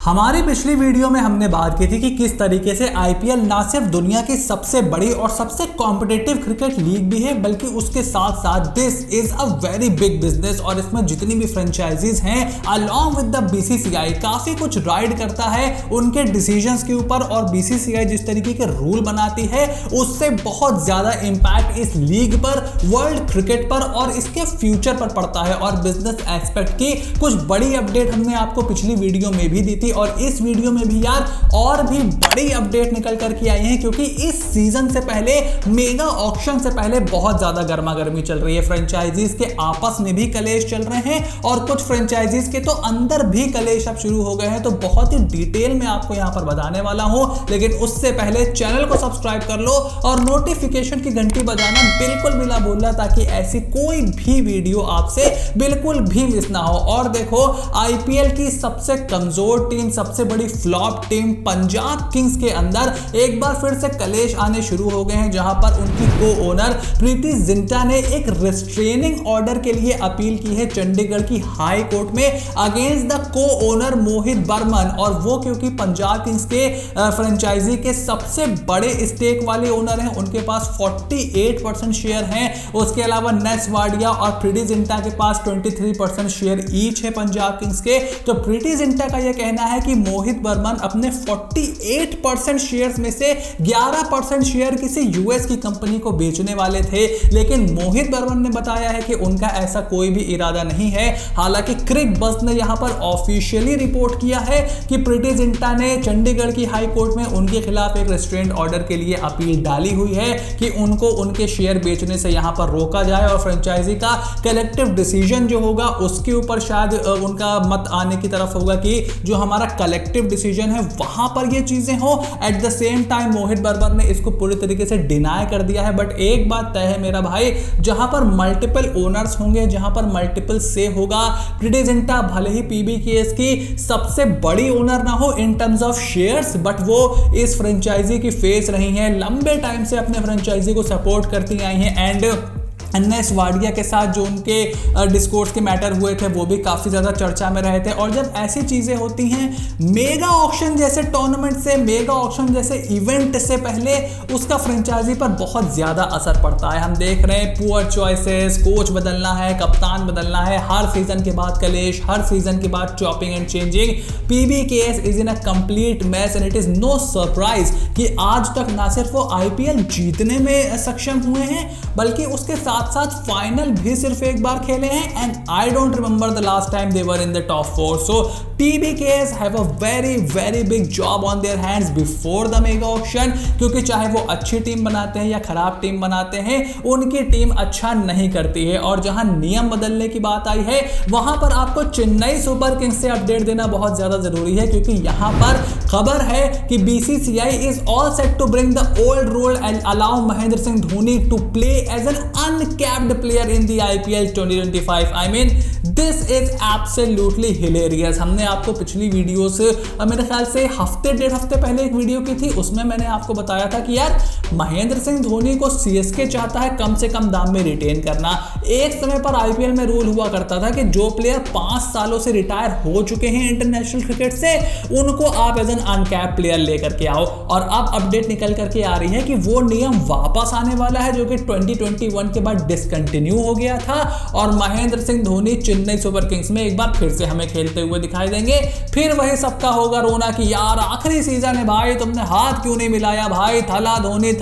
हमारी पिछली वीडियो में हमने बात की थी कि किस तरीके से आईपीएल ना सिर्फ दुनिया की सबसे बड़ी और सबसे कॉम्पिटिटिव क्रिकेट लीग भी है, बल्कि उसके साथ साथ this is a very big business और इसमें जितनी भी फ्रेंचाइजीज हैं अलॉन्ग विद द बीसीसीआई काफी कुछ राइड करता है उनके डिसीजंस के ऊपर। और बीसीसीआई जिस तरीके के रूल बनाती है उससे बहुत ज्यादा इंपैक्ट इस लीग पर, वर्ल्ड क्रिकेट पर और इसके फ्यूचर पर पड़ता है। और बिजनेस एस्पेक्ट की कुछ बड़ी अपडेट हमने आपको पिछली वीडियो में भी दी थी और इस वीडियो में भी यार और भी बड़ी अपडेट निकल करके आई है, क्योंकि इस सीजन से पहले, मेगा ऑक्शन से पहले बहुत ज्यादा गर्मा गर्मी चल रही है। फ्रेंचाइजीज के आपस में भी कलेश चल रहे हैं और कुछ फ्रेंचाइजीज के तो अंदर भी कलेश अब शुरू हो गए हैं। तो बहुत ही डिटेल में आपको यहां पर बताने वाला हूं, लेकिन उससे पहले चैनल को सब्सक्राइब कर लो और नोटिफिकेशन की घंटी बजाना बिल्कुल भी ना भूलना, ताकि ऐसी कोई भी वीडियो आपसे बिल्कुल भी मिस ना हो। और देखो, आईपीएल की सबसे कमजोर टीम, सबसे बड़ी फ्लॉप टीम पंजाब किंग्स के अंदर एक बार फिर से कलेश आने शुरू हो गए हैं, जहां पर उनकी को ओनर प्रीति जिंटा ने एक रिस्ट्रेनिंग ऑर्डर के लिए अपील की है चंडीगढ़ की हाई कोर्ट में अगेंस्ट द को ओनर मोहित बर्मन। और वो क्योंकि पंजाब किंग्स के फ्रेंचाइजी के सबसे बड़े स्टेक वाले ओनर हैं, उनके पास 48% शेयर हैं। उसके अलावा नेस वाडिया और प्रीति जिंटा के पास 23% शेयर ईच है पंजाब किंग्स के। तो प्रीति जिंटा का यह कहना है कि मोहित बर्मन अपने 48% शेयर्स में से 11% शेयर किसी यूएस की कंपनी को बेचने वाले थे, लेकिन मोहित बर्मन ने बताया है कि उनका ऐसा कोई भी इरादा नहीं है। हालांकि क्रिक बस ने यहां पर ऑफिशियली रिपोर्ट किया है कि प्रीति जिंटा ने चंडीगढ़ की हाई कोर्ट में उनके खिलाफ एक रेस्ट्रेंट ऑर्डर के लिए अपील डाली हुई है कि उनको उनके शेयर बेचने से यहां पर रोका जाए और फ्रेंचाइजी का कलेक्टिव डिसीजन जो होगा उसके ऊपर शायद उनका मत आने की तरफ होगा कि जो हमारा कलेक्टिव डिसीजन है वहां पर ये चीजें हो। एट द सेम टाइम मोहित बर्मन ने इसको पूरी तरीके से डिनाई कर दिया है। बट एक बात तय है मेरा भाई, जहां पर मल्टीपल ओनर्स होंगे, जहां पर मल्टीपल से होगा, प्रीति जिंटा भले ही पीबीकेएस की सबसे बड़ी ओनर ना हो in terms of shares, but वो इस फ्रेंचाइजी की फेस रही हैं, लंबे टाइम से अपने फ्रेंचाइजी को सपोर्ट करती आई हैं। एंड नेस वाडिया के साथ जो उनके डिस्कोर्स के मैटर हुए थे वो भी काफ़ी ज़्यादा चर्चा में रहे थे। और जब ऐसी चीज़ें होती हैं, मेगा ऑक्शन जैसे टूर्नामेंट से, मेगा ऑक्शन जैसे इवेंट से पहले उसका फ्रेंचाइजी पर बहुत ज़्यादा असर पड़ता है। हम देख रहे हैं पुअर चॉइसेस, कोच बदलना है, कप्तान बदलना है, हर सीजन के बाद कलेश, हर सीजन के बाद chopping and changing. PBKS is in a complete mess and it is no surprise कि आज तक ना सिर्फ वो आईपीएल जीतने में सक्षम हुए हैं, बल्कि उसके साथ साथ फाइनल भी सिर्फ एक बार खेले हैं। And I don't remember the last time they were in the top 4। So PBKS have a very big job on their hands before the mega auction, क्योंकि चाहे वो अच्छी टीम बनाते हैं या खराब टीम बनाते हैं, उनकी टीम अच्छा नहीं करती है। और जहां नियम बदलने की बात आई है वहां पर आपको चेन्नई सुपर किंग्स से अपडेट देना बहुत ज्यादा जरूरी है, क्योंकि यहां पर खबर है कि BCCI is all set to bring the old rule and allow Mahendra Singh Dhoni to play as an capped player in the IPL 2025. I mean, this is absolutely hilarious. हमने आपको पिछली वीडियो से मेरे ख्याल से डेढ़ हफ्ते पहले एक वीडियो की थी, उसमें मैंने आपको बताया था कि यार महेंद्र सिंह धोनी को सीएसके चाहता है कम से कम दाम में रिटेन करना। एक समय पर आईपीएल में रूल हुआ करता था कि जो प्लेयर 5 सालों से रिटायर हो चुके हैं इंटरनेशनल क्रिकेट से, उनको आप एज एन अनकैप्ड प्लेयर लेकर के आओ। और अब अपडेट निकल करके आ रही है कि वो नियम वापस आने वाला है, जो कि 2021 के बाद डिसकंटिन्यू हो गया था। और महेंद्र सिंह धोनी चेन्नई सुपर किंग्स में एक बार फिर से हमें खेलते हुए दिखाई देंगे। फिर वही सबका होगा रोना कि यार आखिरी सीजन है भाई, तुमने हाथ क्यों नहीं मिलाया भाई, थला धोनी।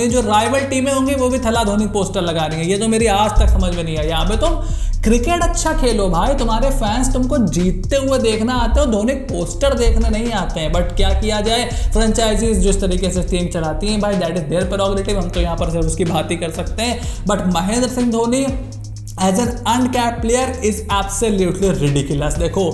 जो राइवल टीमें होंगी वो भी थला धोनी पोस्टर लगा रही है। ये तो मेरी आज तक समझ में नहीं आया। अबे तुम क्रिकेट अच्छा खेलो भाई, तुम्हारे फैंस तुमको जीतते हुए देखना आते हो, धोनी पोस्टर देखने नहीं आते हैं। बट क्या किया जाए, फ्रेंचाइजीज जिस तरीके से टीम चलाती हैं भाई, दैट इज देयर प्रेरोगेटिव, हम तो यहाँ पर सिर्फ उसकी बात ही कर सकते हैं। But Mahendra Singh Dhoni as an uncapped player is absolutely ridiculous. देखो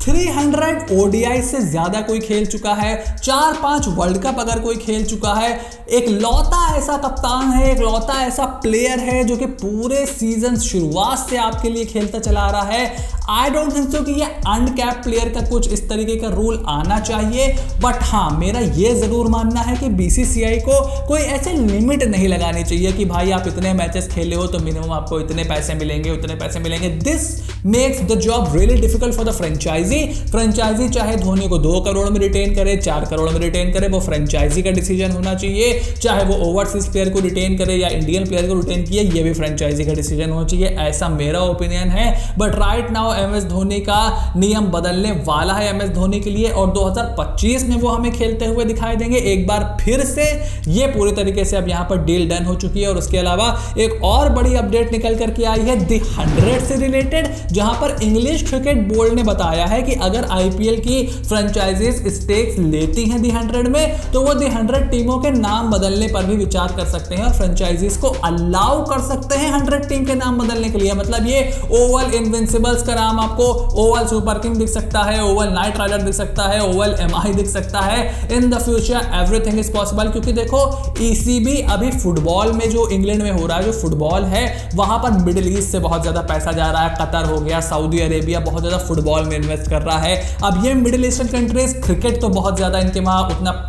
300 ओडीआई से ज्यादा कोई खेल चुका है, 4-5 वर्ल्ड कप अगर कोई खेल चुका है, एक लौता ऐसा कप्तान है, एक लौता ऐसा प्लेयर है जो कि पूरे सीजन शुरुआत से आपके लिए खेलता चला आ रहा है। आई डोंट थिंक सो कि ये अनकैप प्लेयर का कुछ इस तरीके का रूल आना चाहिए, बट हाँ मेरा ये जरूर मानना है कि बीसीसीआई को कोई ऐसे लिमिट नहीं लगानी चाहिए कि भाई आप इतने मैचेस खेले हो तो मिनिमम आपको इतने पैसे मिलेंगे, उतने पैसे मिलेंगे। This makes the job really difficult for the franchise चाहे धोनी को 2 करोड़ में रिटेन करे, 4 करोड़ में रिटेन करे, वो फ्रेंचाइजी का डिसीजन होना चाहिए। चाहे वो ओवरसीज प्लेयर को रिटेन करे या इंडियन प्लेयर को रिटेन किए, ये भी फ्रेंचाइजी का डिसीजन होना चाहिए, ऐसा मेरा ओपिनियन है। But right now MS Dhoni का नियम बदलने वाला है एमएस धोनी के लिए, और 2025 में वो हमें खेलते हुए दिखाई देंगे एक बार फिर से। ये पूरी तरीके से अब यहां पर डील डन हो चुकी है। और उसके अलावा एक और बड़ी अपडेट निकल करके आई है दी 100 से रिलेटेड, जहां पर इंग्लिश क्रिकेट बोर्ड ने बताया है कि अगर आईपीएल की फ्रेंचाइजीज स्टेक्स लेती हैं दी 100 में, तो वो दी 100 टीमों के नाम बदलने पर भी विचार कर सकते हैं और फ्रेंचाइजीज को अलाउ कर सकते हैं 100 टीम के नाम बदलने के लिए। मतलब ये ओवल इनविंसिबल्स का नाम आपको ओवल सुपर किंग दिख सकता है, ओवल नाइट राइडर दिख सकता है, ओवल एमआई दिख सकता है। In the future everything is possible, क्योंकि देखो ईसीबी अभी फुटबॉल में जो इंग्लैंड में हो रहा है, जो फुटबॉल है वहां पर मिडिल ईस्ट से बहुत ज्यादा पैसा जा रहा है। कतर हो गया, सऊदी अरेबिया बहुत ज्यादा फुटबॉल में इन्वेस्ट कर रहा है। अब ये मिडिल ईस्टर्न कंट्रीज क्रिकेट तो बहुत ज्यादा इनके वहां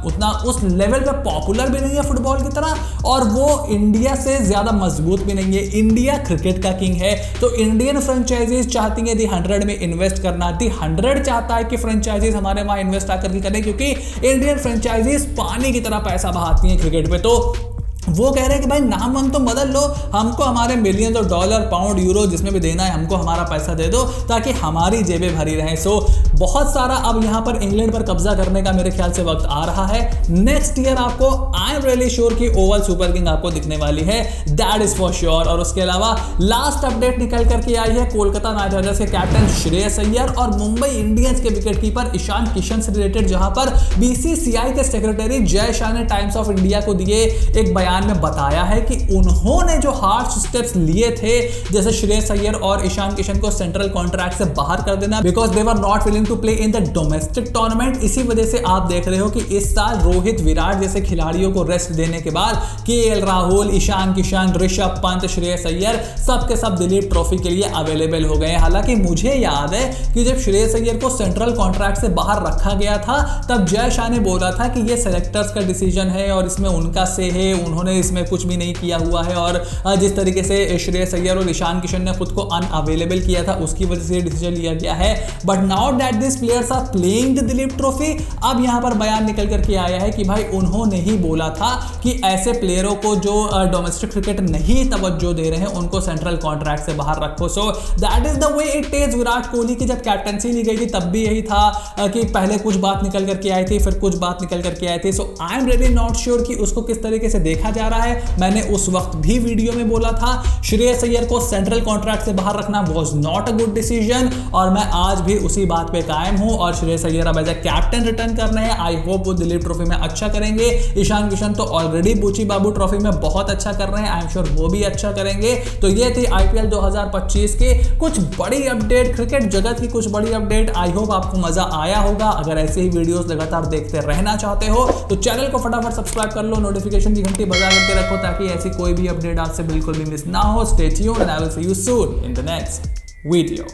उतना उस लेवल पे पॉपुलर भी नहीं है फुटबॉल की तरह, और वो इंडिया से ज्यादा मजबूत भी नहीं है। इंडिया क्रिकेट का किंग है, तो इंडियन फ्रेंचाइजीज चाहती है दी 100 में इन्वेस्ट करना। दी 100 चाहता है कि फ्रेंचाइजीज हमारे वहां इन्वेस्ट आकर के करें, क्योंकि इंडियन फ्रेंचाइजीज पानी की तरह पैसा बहाती हैं क्रिकेट पे। तो वो कह रहे हैं कि भाई नाम हम तो बदल लो, हमको हमारे million of dollar, pound, euro जिसमें भी देना है हमको हमारा पैसा दे दो, ताकि हमारी जेबें भरी रहें। सो बहुत सारा अब यहाँ पर इंग्लैंड पर कब्जा करने का मेरे ख्याल से वक्त आ रहा है। नेक्स्ट ईयर आपको आई एम रियली श्योर कि ओवल सुपर किंग आपको दिखने वाली है, दैट इज फॉर श्योर। और उसके अलावा लास्ट अपडेट निकल करके आई है कोलकाता नाइट राइडर्स के कैप्टन श्रेयस अय्यर और मुंबई इंडियंस के विकेटकीपर ईशान किशन से रिलेटेड, जहां पर बीसीसीआई के सेक्रेटरी जय शाह ने टाइम्स ऑफ इंडिया को दिए एक बयान में बताया है कि उन्होंने जो हार्श स्टेप्स लिए थे, जैसे श्रेयस अय्यर और ईशान किशन को सेंट्रल कॉन्ट्रैक्ट से बाहर कर देना because they were not willing to play in the domestic tournament, इसी वजह से आप देख रहे हो कि इस साल रोहित, विराट जैसे खिलाड़ियों को रेस्ट देने के बाद केएल राहुल, ईशान किशन, ऋषभ पंत, श्रेयस अय्यर सब के सब दिलीप ट्रॉफी के लिए अवेलेबल हो गए। हालांकि मुझे याद है कि जब श्रेयस अय्यर को सेंट्रल कॉन्ट्रैक्ट से बाहर रखा गया था, तब जय शाह ने बोला था कि ये सेलेक्टर्स का डिसीजन है और इसमें उनका से है, उन्होंने इसमें कुछ भी नहीं किया हुआ है। और जिस तरीके से श्रेयस अय्यर और ईशान किशन ने खुद को अनअवेलेबल किया था, उसकी वजह से डिसीजन लिया गया है। But now that this players are playing the Duleep trophy, अब यहां पर बयान निकल करके आया है कि भाई उन्होंने ही बोला था कि ऐसे प्लेयरों को जो डोमेस्टिक क्रिकेट नहीं तवज्जो दे रहे हैं, उनको सेंट्रल कॉन्ट्रैक्ट से बाहर रखो। So that is the way it is. Virat Kohli की जब कैप्टनसी ली गई थी, तब भी यही था कि पहले कुछ बात निकल करके आई थी, फिर कुछ बात निकल करके आई थी। So I am really not sure कि उसको किस तरीके से देखा जा रहा है। मैंने उस वक्त भी वीडियो में बोला था श्रेयस अय्यर को सेंट्रल कॉन्ट्रैक्ट से बाहर रखना was not a good decision, और मैं आज भी उसी बात पे कायम हूं। और श्रेयस अय्यर अब एज अ कैप्टन रिटर्न कर रहे हैं। आई होप वो दिलीप ट्रॉफी में अच्छा करेंगे। ईशान किशन तो ऑलरेडी बूची बाबू ट्रॉफी में बहुत अच्छा कर रहे हैं, आई एम श्योर वो भी अच्छा करेंगे। तो ये थी आईपीएल 2025 के कुछ बड़ी अपडेट, क्रिकेट जगत की कुछ बड़ी अपडेट। आई होप आपको मजा आया होगा। अगर ऐसे ही वीडियोस लगातार देखते रहना चाहते हो तो चैनल को फटाफट सब्सक्राइब कर लो, नोटिफिकेशन की घंटी बजा करके रखो, ताकि ऐसी कोई भी अपडेट आपसे बिल्कुल भी मिस ना हो। Stay tuned and I will see you soon in the next video.